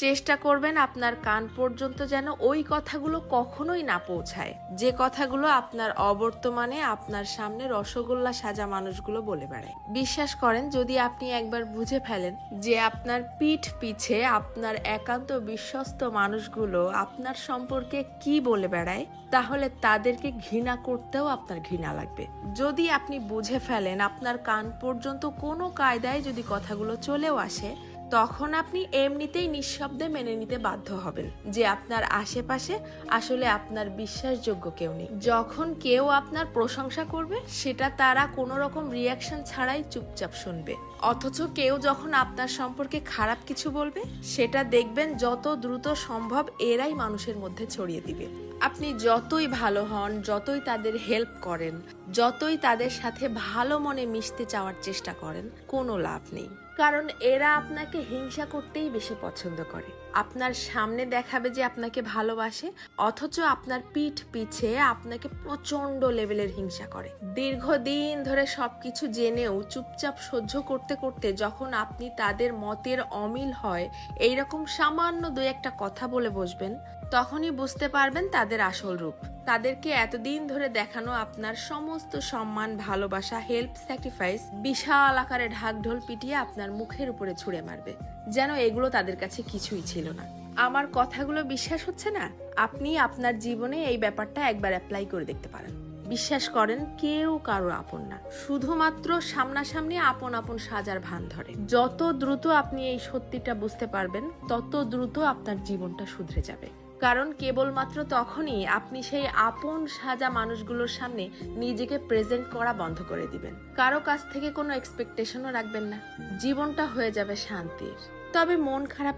চেষ্টা করবেন আপনার কান পর্যন্ত যেন ওই কথাগুলো কখনোই না পৌঁছায়, যে কথাগুলো আপনার অবর্তমানে আপনার সামনে রসগোল্লা সাজা মানুষগুলো বলে বেড়ায়। বিশ্বাস করেন, যদি আপনি একবার বুঝে ফেলেন যে আপনার পিঠ পিছে আপনার একান্ত বিশ্বস্ত মানুষগুলো আপনার সম্পর্কে কি বলে বেড়ায়, তাহলে তাদেরকে ঘৃণা করতেও আপনার ঘৃণা লাগবে। যদি আপনি বুঝে ফেলেন আপনার কান পর্যন্ত কোনো কায়দায় যদি কথাগুলো চলেও আসে, তখন আপনি এমনিতেই নিঃশব্দে মেনে নিতে বাধ্য হবেন যে আপনার আশেপাশে আসলে আপনার বিশ্বাসযোগ্য কেউ নেই। যখন কেউ আপনার প্রশংসা করবে, সেটা তারা কোনো রকম রিয়াকশন ছাড়াই চুপচাপ শুনবে। অথচ কেউ যখন আপনার সম্পর্কে খারাপ কিছু বলবে, সেটা দেখবেন যত দ্রুত সম্ভব এরাই মানুষের মধ্যে ছড়িয়ে দিবে। আপনি যতই ভালো হন, যতই তাদের হেল্প করেন, যতই তাদের সাথে ভালো মনে মিশতে চাওয়ার চেষ্টা করেন, কোনো লাভ নেই। কারণ এরা আপনাকে হিংসা করতেই বেশি পছন্দ করে। আপনার সামনে দেখাবে যে আপনাকে ভালোবাসে, অথচ আপনার পিঠ পিছে আপনাকে প্রচন্ড লেভেলের হিংসা করে। দীর্ঘদিন ধরে সবকিছু জেনেও চুপচাপ সহ্য করতে করতে যখন আপনি তাদের মতের অমিল হয় এইরকম সামান্য দুই একটা কথা বলে বসবেন, তখনই বুঝতে পারবেন তাদের আসল রূপ। তাদেরকে এতদিন ধরে দেখানো আপনার সমস্ত সম্মান, ভালোবাসা, হেল্প, স্যাক্রিফাইস বিশাল আকারে ঢাকঢোল পিটিয়ে আপনার মুখের উপরে ছুঁড়ে মারবে, যেন এগুলো তাদের কাছে কিছুই ছিল না। আমার কথাগুলো বিশ্বাস হচ্ছে না? আপনি আপনার জীবনে এই ব্যাপারটা একবার অ্যাপ্লাই করে দেখতে পারেন। বিশ্বাস করেন, কেউ কারো আপন না, শুধুমাত্র সামনাসামনি আপন আপন সাজার ভান ধরে। যত দ্রুত আপনি এই সত্যিটা বুঝতে পারবেন, তত দ্রুত আপনার জীবনটা শুধরে যাবে। কারণ কেবলমাত্র তখনই আপনি সেই আপন সাজা মানুষগুলোর সামনে নিজেকে প্রেজেন্ট করা বন্ধ করে দিবেন। কারো কাছ থেকে কোনো এক্সপেকটেশনও রাখবেন না। জীবনটা হয়ে যাবে শান্তির। তবে মন খারাপ